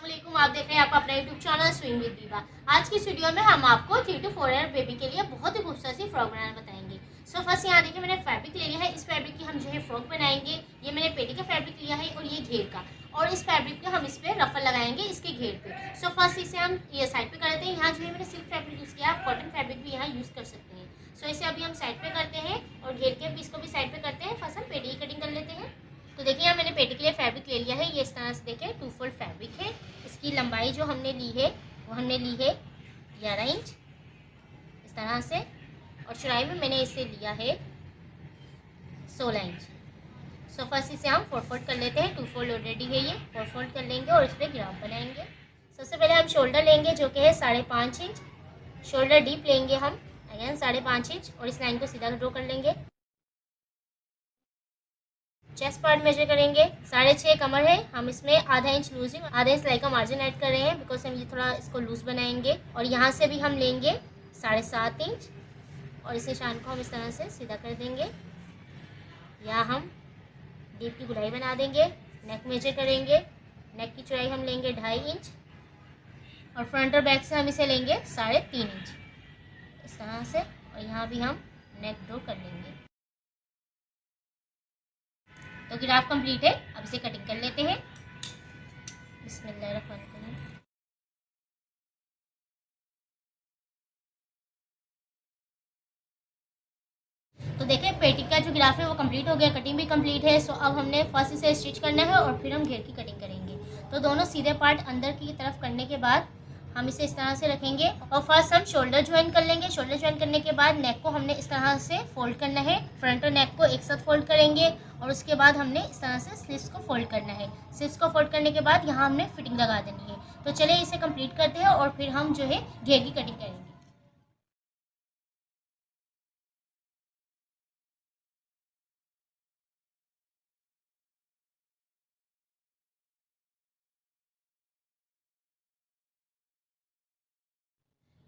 अस्सलामुअलैकुम। आप देख रहे हैं आपका अपना यूट्यूब चैनल स्विंग विद दीवा। आज की इस वीडियो में हम आपको 3 to 4 ईयर बेबी के लिए बहुत ही खूबसूरत सी फ्रॉक बनाना बताएंगे। सो फर्स्ट यहाँ देखिए मैंने फैब्रिक ले लिया है। इस फैब्रिक की हम जो है फ्रॉक बनाएंगे। ये मैंने पेटी का फैब्रिक लिया है और ये घेर का, और इस फैब्रिक पे हम इस पे रफल लगाएंगे इसके घेर पे। सो फर्स्ट इसे हम ये साइड पे कर देते हैं। यहाँ जो है मैंने सिल्क फैब्रिक यूज़ किया, आप कॉटन फैब्रिक भी यहाँ यूज़ कर सकते हैं। सो इसे अभी हम साइड पे करते हैं और घेर के पीस को भी साइड पे करते हैं। फर्स्ट हम पेटी की कटिंग कर लेते हैं। तो देखिए यहाँ मैंने पेटी के लिए फैब्रिक ले लिया है। ये इस तरह से देखिए 2 फोल्ड फैब्रिक है। इसकी लंबाई जो हमने ली है वो हमने ली है 11 इंच इस तरह से, और चौड़ाई में मैंने इसे लिया है 16 इंच। सो फर्स्ट इसे हम 4 फोल्ड कर लेते हैं। 2 फोल्ड ऑलरेडी है, ये 4 फोल्ड कर लेंगे और इस पर ग्राफ बनाएंगे। सबसे पहले हम शोल्डर लेंगे जो कि है 5.5 इंच। शोल्डर डीप लेंगे हम अगेन 5.5 इंच और इस लाइन को सीधा ड्रॉ कर लेंगे। चेस्ट पार्ट मेजर करेंगे 6.5 कमर है, हम इसमें आधा इंच लूज आधा इंच सिलाई का मार्जिन ऐड कर रहे हैं बिकॉज हम ये थोड़ा इसको लूज बनाएंगे। और यहाँ से भी हम लेंगे 7.5 इंच और इस निशान को हम इस तरह से सीधा कर देंगे। यहाँ हम डीप की गुलाई बना देंगे। नेक मेजर करेंगे, नेक की चौड़ाई हम लेंगे 2.5 इंच और फ्रंट और बैक से हम इसे लेंगे 3.5 इंच इस तरह से, और यहाँ भी हम नेक ड्रॉ कर लेंगे। तो ग्राफ कंप्लीट है, अब इसे कटिंग कर लेते हैं। बिस्मिल्लाहिर्रहमानिर्रहीम। तो देखें पेटी का जो ग्राफ है वो कंप्लीट हो गया, कटिंग भी कंप्लीट है। सो अब हमने फर्स्ट इसे स्टिच करना है और फिर हम घेर की कटिंग करेंगे। तो दोनों सीधे पार्ट अंदर की तरफ करने के बाद हम इसे इस तरह से रखेंगे और फर्स्ट हम शोल्डर ज्वाइन कर लेंगे। शोल्डर ज्वाइन करने के बाद नेक को हमने इस तरह से फोल्ड करना है। फ्रंट और नेक को एक साथ फोल्ड करेंगे और उसके बाद हमने इस तरह से स्लीव्स को फोल्ड करना है। स्लीव्स को फोल्ड करने के बाद यहाँ हमने फिटिंग लगा देनी है। तो चलिए इसे कंप्लीट करते हैं और फिर हम जो है घेर की कटिंग करेंगे।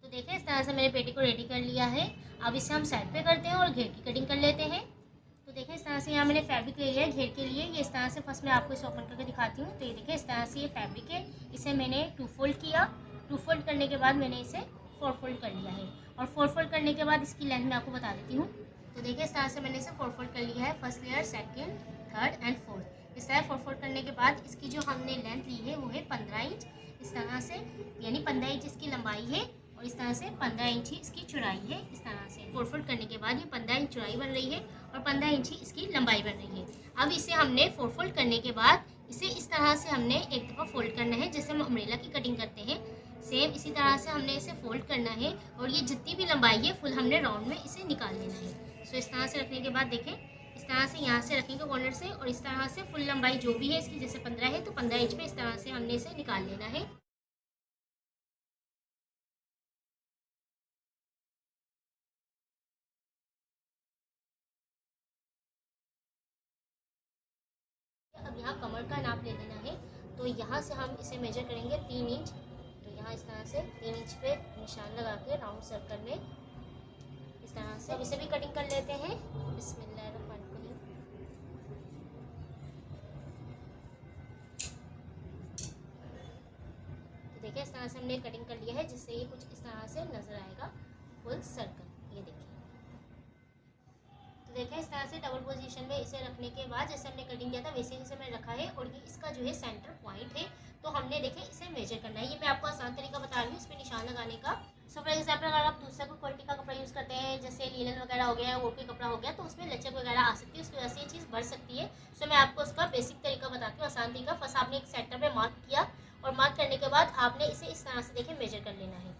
तो देखिए इस तरह से मैंने पेटी को रेडी कर लिया है। अब इसे हम साइड पे करते हैं और घेर की कटिंग कर लेते हैं। तो देखिए इस तरह से यहाँ मैंने फैब्रिक ले लिया है घेर के लिए। ये इस तरह से फर्स्ट मैं आपको इसे ओपन करके दिखाती हूँ। तो ये देखिए इस तरह से ये फैब्रिक है, इसे मैंने 2 फोल्ड किया। 2 फोल्ड करने के बाद मैंने इसे 4 फोल्ड कर लिया है और 4 फोल्ड करने के बाद इसकी लेंथ मैं आपको बता देती हूँ। तो देखिए इस तरह से मैंने इसे 4 फोल्ड कर लिया है, first layer, second, third and fourth. इस तरह 4 फोल्ड करने के बाद इसकी जो हमने लेंथ ली है वो है 15 इंच इस तरह से, यानी 15 इंच इसकी लंबाई है और इस तरह से 15 इंच ही इसकी चौड़ाई है। इस तरह से 4 फोल्ड करने के बाद ये 15 इंच चौड़ाई बन रही है और 15 इंच ही इसकी लंबाई बन रही है। अब इसे हमने 4 फोल्ड करने के बाद इसे इस तरह से हमने एक दफ़ा फोल्ड करना है जैसे हम अम्ब्रेला की कटिंग करते हैं। सेम इसी तरह से हमने इसे फोल्ड करना है और ये जितनी भी लंबाई है फुल हमने राउंड में इसे निकाल लेना है। सो इस तरह से रखने के बाद देखें इस तरह से यहाँ से रखेंगे कॉर्नर से और इस तरह से फुल लंबाई जो भी है इसकी, जैसे 15 है तो 15 इंच पे इस तरह से हमने इसे निकाल लेना है। अब यहाँ कमर का नाप ले लेना है। तो यहाँ से हम इसे मेजर करेंगे 3 इंच। तो यहाँ इस तरह से 3 इंच पे निशान लगा के राउंड सर्कल में इस तरह से अब इसे भी कटिंग कर लेते हैं। बिस्मिल्लाहिर्रहमानिर्रहीम। तो देखिए इस तरह से हमने कटिंग कर लिया है जिससे ये कुछ इस तरह से नजर आएगा फुल सर्कल। ये देखिए, तो देखिए इस तरह से डबल पोजीशन में इसे रखने के बाद जैसे हमने कटिंग किया था वैसे ही इसे मैंने रखा है और ये इसका जो है सेंटर पॉइंट है। तो हमने देखे इसे मेजर करना है। ये मैं आपको आसान तरीका बता रही हूँ इस पर निशान लगाने का। सो फॉर एग्जाम्पल अगर आप दूसरा कोई क्वालिटी का कपड़ा यूज़ करते हैं जैसे लीलन वगैरह हो गया और कोई कपड़ा हो गया तो उसमें लचक वगैरह आ सकती है, उसकी वजह से ये चीज़ बढ़ सकती है। सो मैं आपको उसका बेसिक तरीका बताती हूँ, आसान तरीका। फर्स्ट आपने एक सेंटर पे मार्क किया और मार्क करने के बाद आपने इसे इस तरह से देखें मेजर कर लेना है।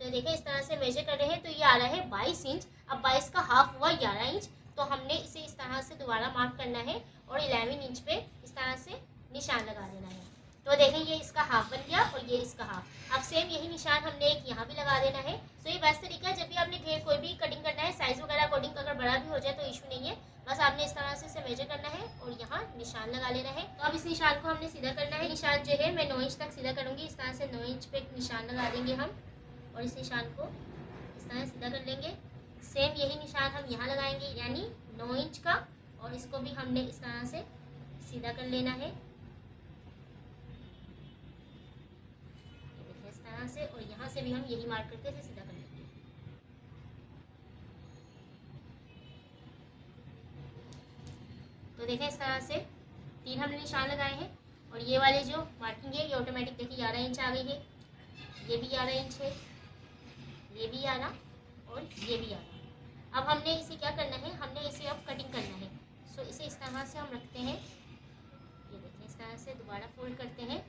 तो देखिए इस तरह से मेजर कर रहे हैं तो ये आ रहा है 22 इंच। अब 22 का हाफ हुआ 11 इंच। तो हमने इसे इस तरह से दोबारा मार्क करना है और 11 इंच पे इस तरह से निशान लगा देना है। तो देखें ये इसका हाफ बन गया और ये इसका हाफ। अब सेम यही निशान हमने एक यहाँ भी लगा देना है। सो ये बेस्ट तरीका है जब भी आपने घेर कोई भी कटिंग करना है, साइज वगैरह अकॉर्डिंग अगर बड़ा भी हो जाए तो इशू नहीं है। बस आपने इस तरह से इसे मेजर करना है और यहाँ निशान लगा लेना है। तो अब इस निशान को हमने सीधा करना है। निशान जो है मैं 9 इंच तक सीधा करूँगी। इस तरह से 9 इंच पे निशान लगा देंगे हम और इस निशान को इस तरह सीधा कर लेंगे। सेम यही निशान हम यहाँ लगाएंगे यानी 9 इंच का और इसको भी हमने इस तरह से सीधा कर लेना है। तरह से, और यहाँ से भी हम यही मार्क करके इसे सीधा कर लेंगे। तो देखें इस तरह से 3 हमने निशान लगाए हैं, और ये वाले जो मार्किंग है ये ऑटोमेटिक देखिए 11 इंच आ गई है, ये भी 11 इंच है, ये भी 11 और ये भी 11। अब हमने इसे क्या करना है, हमने इसे अब कटिंग करना है। सो इसे इस तरह से हम रखते हैं, ये देखिए इस तरह से दोबारा फोल्ड करते हैं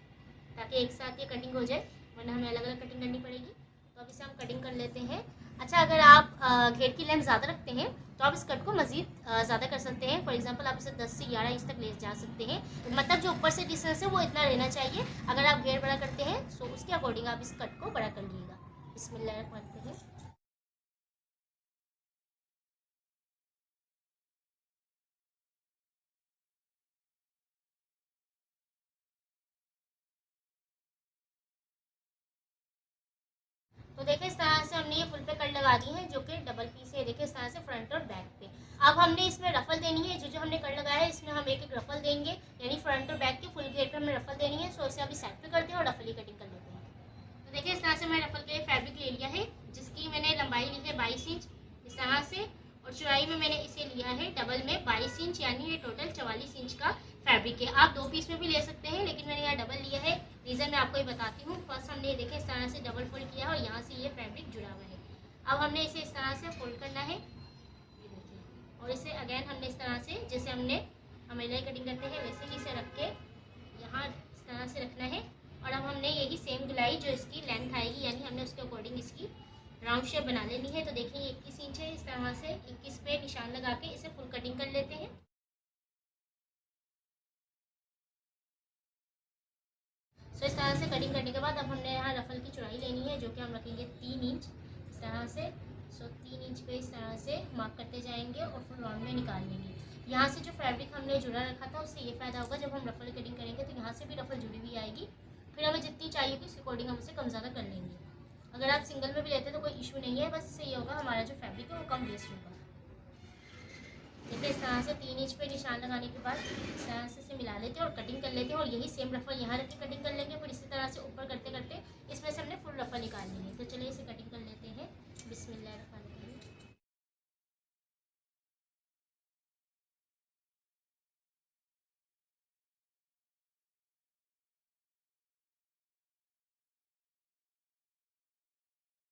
ताकि एक साथ ये कटिंग हो जाए, वरना हमें अलग अलग कटिंग करनी पड़ेगी। तो अब इसे हम कटिंग कर लेते हैं। अच्छा, अगर आप घेर की लेंथ ज़्यादा रखते हैं तो आप इस कट को मज़ीद ज़्यादा कर सकते हैं। फॉर एग्जांपल आप इसे 10 से 11 इंच तक ले जा सकते हैं, मतलब जो ऊपर से डिस्टेंस है वो इतना रहना चाहिए। अगर आप घेर बड़ा करते हैं तो उसके अकॉर्डिंग आप इस कट को बड़ा कर लीजिएगा। बिस्मिल्लाहिर्रहमानिर्रहीम। तो देखिए इस तरह से हमने ये फुल पे कट लगा दी है, जो कि डबल पीस है। देखिए इस तरह से फ्रंट और बैक पे। अब हमने इसमें रफल देनी है, जो जो हमने कट लगाया है इसमें हम एक एक रफल देंगे, यानी फ्रंट और बैक के फुल घेर पे हमें रफल देनी है। सो इसे अभी साइड पे करते हैं और रफल की कटिंग कर लेते हैं। तो देखिए इस तरह से मैंने रफल के फैब्रिक ले लिया है, जिसकी मैंने लंबाई ली है 22 इंच इस तरह से, और चौड़ाई में मैंने इसे लिया है डबल में 22 इंच, यानी ये टोटल 44 इंच का फैब्रिक है। आप 2 पीस में भी ले सकते हैं, लेकिन मैंने यहाँ डबल लिया है। रीज़न मैं आपको ये बताती हूँ। फर्स्ट हमने ये देखे इस तरह से डबल फोल्ड किया है और यहाँ से ये फैब्रिक जुड़ा हुआ है। अब हमने इसे इस तरह से फोल्ड करना है, ये देखिए, और इसे अगेन हमने इस तरह से, जैसे हमने अम्ब्रेला कटिंग करते हैं वैसे ही इसे रख के यहाँ इस तरह से रखना है। और अब हमने यही सेम गुलाई जो इसकी लेंथ आएगी, यानी हमने उसके अकॉर्डिंग इसकी राउंड शेप बना लेनी है। तो देखिए 21 इंच है, इस तरह से 21 पे निशान लगा के इसे फुल कटिंग कर लेते हैं। सो इस तरह से कटिंग करने के बाद अब हमने यहाँ रफल की चौड़ाई लेनी है, जो कि हम रखेंगे 3 इंच इस तरह से। सो 3 इंच पे इस तरह से मार्क करते जाएंगे और फिर राउंड में निकाल लेंगे। यहाँ से जो फैब्रिक हमने जुड़ा रखा था उससे ये फ़ायदा होगा, जब हम रफल कटिंग करेंगे तो यहाँ से भी रफल जुड़ी हुई आएगी। फिर हमें जितनी चाहिए होगी उसके अकॉर्डिंग हम उसे कम ज़्यादा कर लेंगे। अगर आप सिंगल में भी लेते हैं तो कोई इशू नहीं है, बस इससे ये होगा हमारा जो फैब्रिक है वो कम वेस्ट होगा। देखिए इस तरह से 3 इंच पे निशान लगाने के बाद इस तरह से इसे मिला लेते हैं और कटिंग कर लेते हैं, और यही सेम रफल यहाँ रख के कटिंग कर लेंगे। फिर इसी तरह से ऊपर करते करते इसमें से हमने फुल रफल निकालनी है। तो चलिए इसे कटिंग कर लेते हैं। बिस्मिल्लाहिर्रहमानिर्रहीम।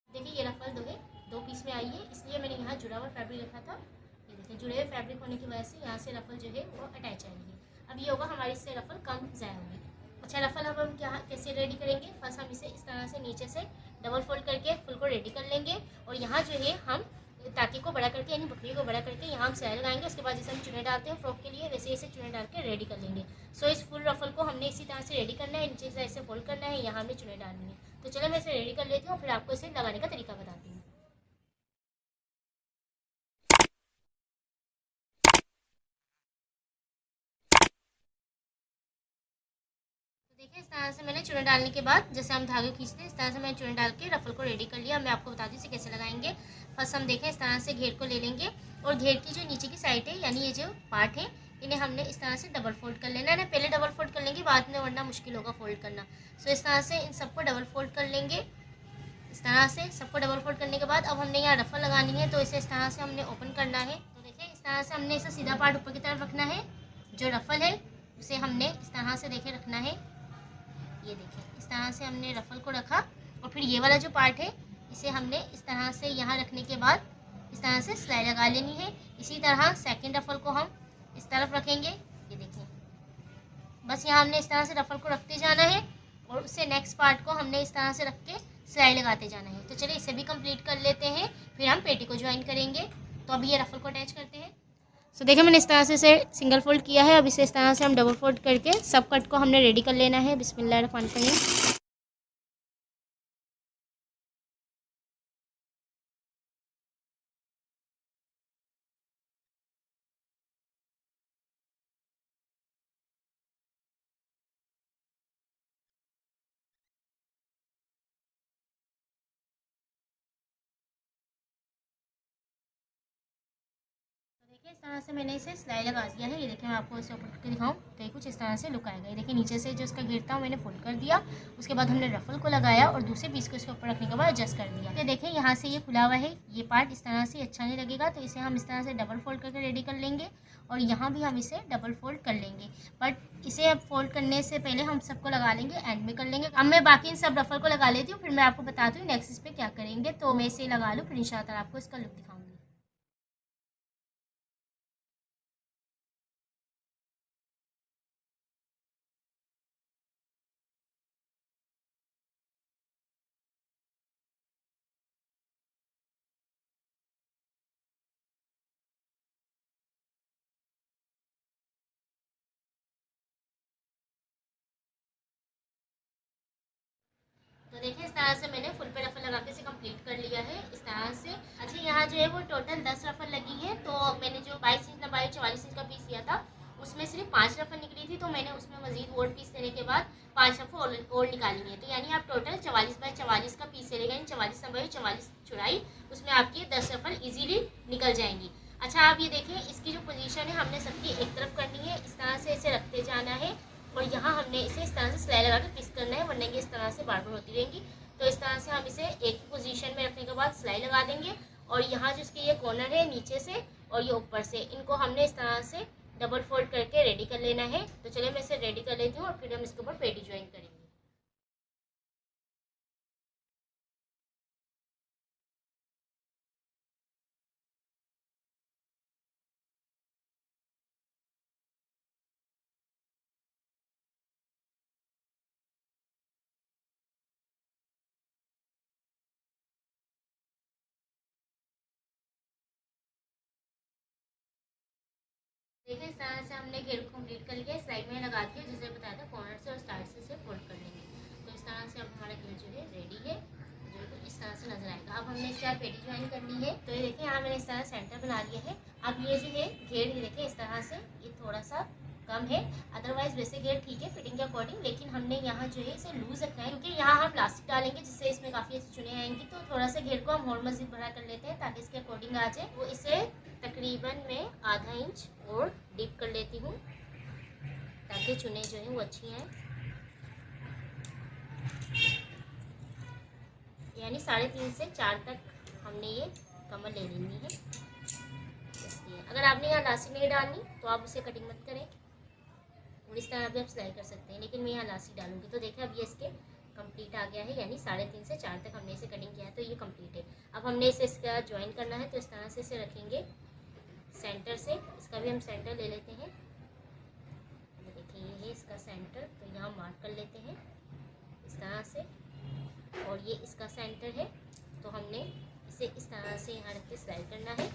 देखिए ये रफल दो पीस में आई है, इसलिए मैंने यहाँ जुड़ा हुआ फैब्रिक रखा था। ये देखिए जुड़े हुए फैब्रिक होने की वजह से यहाँ से रफल जो है वो अटैच आएंगे। अब ये होगा हमारे इससे रफल कम ज़ाया होंगे। अच्छा, रफल अब हम क्या कैसे रेडी करेंगे, फर्स्ट हम इसे इस तरह से नीचे से डबल फोल्ड करके फुल को रेडी कर लेंगे, और यहाँ जो है हम ताकि को बड़ा करके, यानी बकरी को बड़ा करके यहाँ हम सिलाई लगाएंगे। उसके बाद जैसे हम चुने डालते हैं फ्रॉक के लिए, वैसे इसे चुने डाल के रेडी कर लेंगे। सो इस फुल रफल को हमने इसी तरह से रेडी करना है, नीचे से ऐसे फोल्ड करना है, यहाँ हमने चुने डालनी है। तो चलो मैं इसे रेडी कर लेती हूँ, फिर आपको इसे लगाने का तरीका बताती हूँ। देखिए इस तरह से मैंने चुने डालने के बाद, जैसे हम धागे खींचते हैं इस तरह से मैंने चुने डाल के रफल को रेडी कर लिया। मैं आपको बता दूँ इसे कैसे लगाएंगे। फर्स्ट हम देखें इस तरह से घेर को ले लेंगे, और घेर की जो नीचे की साइड है, यानी ये जो पार्ट है, इन्हें हमने इस तरह से डबल फोल्ड कर लेना है। पहले डबल फोल्ड कर लेंगे, बाद में वरना मुश्किल होगा फोल्ड करना। सो इस तरह से इन सबको डबल फोल्ड कर लेंगे। इस तरह से सबको डबल फोल्ड करने के बाद अब हमने यहाँ रफल लगानी है, तो इसे इस तरह से हमने ओपन करना है। तो देखिए इस तरह से हमने इसे सीधा पार्ट ऊपर की तरफ रखना है। जो रफल है उसे हमने इस तरह से देखे रखना है। ये देखिए इस तरह से हमने रफल को रखा, और फिर ये वाला जो पार्ट है इसे हमने इस तरह से यहाँ रखने के बाद इस तरह से सिलाई लगा लेनी है। इसी तरह सेकंड रफल को हम इस तरफ रखेंगे। ये देखिए बस यहाँ हमने इस तरह से रफल को रखते जाना है, और उससे नेक्स्ट पार्ट को हमने इस तरह से रख के सिलाई लगाते जाना है। तो चलिए इसे भी कंप्लीट कर लेते हैं, फिर हम पेटी को ज्वाइन करेंगे। तो अभी ये रफल को अटैच करते हैं। सो देखिए मैंने इस तरह से इसे सिंगल फोल्ड किया है। अब इसे इस तरह से हम डबल फोल्ड करके सब कट को हमने रेडी कर लेना है। बिस्मिल्लाहिर्रहमानिर्रहीम। देखिए इस तरह से मैंने इसे सिलाई लगा दिया है। ये देखिए मैं आपको इसे ऊपर करके दिखाऊं तो ये कुछ इस तरह से लुक आएगा। ये देखिए नीचे से जो इसका घेर था मैंने फोल्ड कर दिया, उसके बाद हमने रफल को लगाया और दूसरे पीस को इसके ऊपर रखने के बाद एडजस्ट कर दिया। ये देखिए यहाँ से ये खुला हुआ है, ये पार्ट इस तरह से अच्छा नहीं लगेगा, तो इसे हम इस तरह से डबल फोल्ड करके रेडी कर लेंगे और यहाँ भी हम इसे डबल फोल्ड कर लेंगे। बट इसे अब फोल्ड करने से पहले हम सबको लगा लेंगे, एंड में कर लेंगे। अब मैं बाकी इन सब रफल को लगा लेती हूँ, फिर मैं आपको बताती हूँ नेक्स्ट इस पे क्या करेंगे। तो मैं इसे लगा लूँ, फिर इंशाल्लाह आपको इसका लुक दिखाऊंगी। तो देखिए इस तरह से मैंने फुल पे रफल लगा के इसे कंप्लीट कर लिया है इस तरह से। अच्छा यहाँ जो है वो टोटल 10 रफल लगी है। तो मैंने जो 22 इंच लंबाई 44 इंच का पीस लिया था उसमें सिर्फ 5 रफल निकली थी, तो मैंने उसमें मजीद और पीस देने के बाद 5 रफल और निकाली है। तो यानी आप टोटल 44 बाई 44 का पीस लेगा, 44 लंबाई 44 चौड़ाई, उसमें आपकी 10 रफल ईजीली निकल जाएंगी। अच्छा आप ये देखिए इसकी जो पोजीशन है हमने सबकी एक तरफ करनी है, इस तरह से इसे रखते जाना है और यहाँ हमने इसे इस तरह से सिलाई लगा के फिक्स करना है, वरना ये इस तरह से बार बार होती रहेंगी। तो इस तरह से हम इसे एक पोजीशन में रखने के बाद सिलाई लगा देंगे और यहाँ जो इसके ये कॉर्नर है नीचे से और ये ऊपर से, इनको हमने इस तरह से डबल फोल्ड करके रेडी कर लेना है। तो चलिए मैं इसे रेडी कर लेती हूँ और फिर हम इसके ऊपर पेटी ज्वाइन करेंगे। देखिए इस तरह से हमने घेर को कंप्लीट कर लिया, साइड में लगा दिया, जैसे बताया था कॉर्नर से और स्टार्ट से इसे फोल्ड कर लेंगे। तो इस तरह से अब हमारा घेर जो है रेडी है, जो कुछ इस तरह से नजर आएगा। अब हमने इसके बाद पेटी ज्वाइन करनी है। तो ये देखिए यहाँ मैंने इस तरह सेंटर बना लिया है। अब ये जो है घेर देखिए इस तरह से ये थोड़ा सा कम है, अदरवाइज वैसे घेर ठीक है फिटिंग के अकॉर्डिंग, लेकिन हमने यहाँ जो है इसे लूज रखना है क्योंकि यहाँ हम प्लास्टिक डालेंगे जिससे इसमें काफ़ी अच्छी चुने आएंगी। तो थोड़ा सा घेर को हम और मजीद बड़ा कर लेते हैं ताकि इसके अकॉर्डिंग आ जाए। वो इसे तकरीबन मैं आधा इंच और डीप कर लेती हूँ ताकि चुने जो है वो अच्छी हैं, यानी 3.5 से 4 तक हमने ये कमर ले लेनी है। इसलिए अगर आपने यहाँ लास्टिक नहीं डालनी तो आप उसे कटिंग मत करें और इस तरह भी आप सिलाई कर सकते हैं, लेकिन मैं यहाँ लास्टिक डालूंगी। तो देखिए अब ये इसके कंप्लीट आ गया है, यानी 3.5 से 4 तक हमने इसे कटिंग किया है, तो ये कंप्लीट है। अब हमने इसे इसका ज्वाइन करना है, तो इस तरह से इसे रखेंगे सेंटर से। इसका भी हम सेंटर ले लेते हैं। देखिए ये है इसका सेंटर, तो यहाँ मार्क कर लेते हैं इस तरह से, और ये इसका सेंटर है, तो हमने इसे इस तरह से यहाँ रख के सिलाई करना है।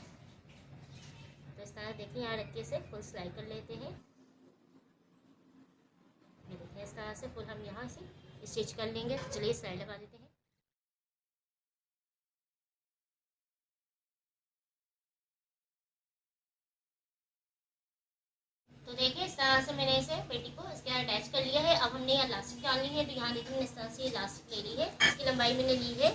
तो इस तरह देखिए यहाँ रख के इसे फुल सिलाई कर लेते हैं। ये देखिए इस तरह से फुल हम यहाँ से स्टिच कर लेंगे। चलिए सिलाई लगा देते हैं। तो देखिए इस तरह से मैंने इसे पेटी को इसके अटैच कर लिया है। अब हमने यहाँ इलास्टिक डालनी है, तो यहाँ देखिए मैंने इस तरह से इलास्टिक ले ली है। इसकी लंबाई मैंने ली है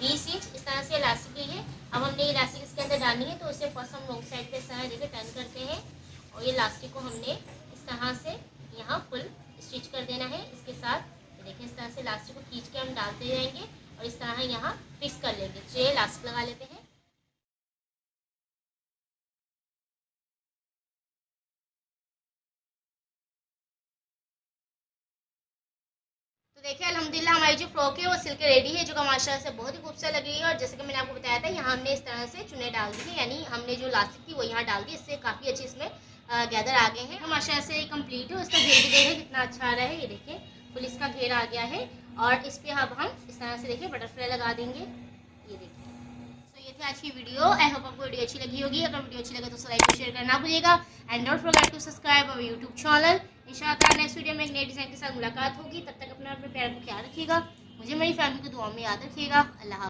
20 इंच, इस तरह से इलास्टिक ली है। अब हमने इलास्टिक इसके अंदर डालनी है, तो इसे फर्स्ट हम लॉन्ग साइड पे इस तरह देखिए टर्न करते हैं और ये इलास्टिक को हमने इस तरह से यहाँ फुल स्टिच कर देना है इसके साथ। देखिए इस तरह से इलास्टिक को खींच के हम डालते जाएंगे और इस तरह यहाँ फिक्स कर लेंगे। चलिए इलास्टिक लगा लेते हैं। तो देखिए अल्हम्दुलिल्लाह हमारी जो फ्रॉक है वो सिल के रेडी है, जो कि माशाल्लाह से बहुत ही खूबसूरत लग रही है। और जैसे कि मैंने आपको बताया था यहाँ हमने इस तरह से चुने डाल दी है, यानी हमने जो लास्टिक थी वो यहाँ डाल दी, इससे काफ़ी अच्छे इसमें गैदर आ गए हैं। तो माशाल्लाह से कंप्लीट है। उसका घेर भी देखिए कितना अच्छा आ रहा है। ये देखिए फुल इसका घेर आ गया है और इस पर अब हम इस तरह से देखिए बटरफ्लाई लगा देंगे। ये देखिए। तो ये थी आज की वीडियो। आई होप आपको वीडियो अच्छी लगी होगी। अगर वीडियो अच्छी लगे तो लाइक और शेयर करना ना भूलिएगा and don't forget to subscribe our YouTube channel. इंशाल्लाह नेक्स्ट वीडियो में एक नए डिज़ाइन के साथ मुलाकात होगी। तब तक अपना प्यार को ख्याल रखिएगा, मुझे मेरी फैमिली को दुआ में याद रखिएगा। अल्लाह।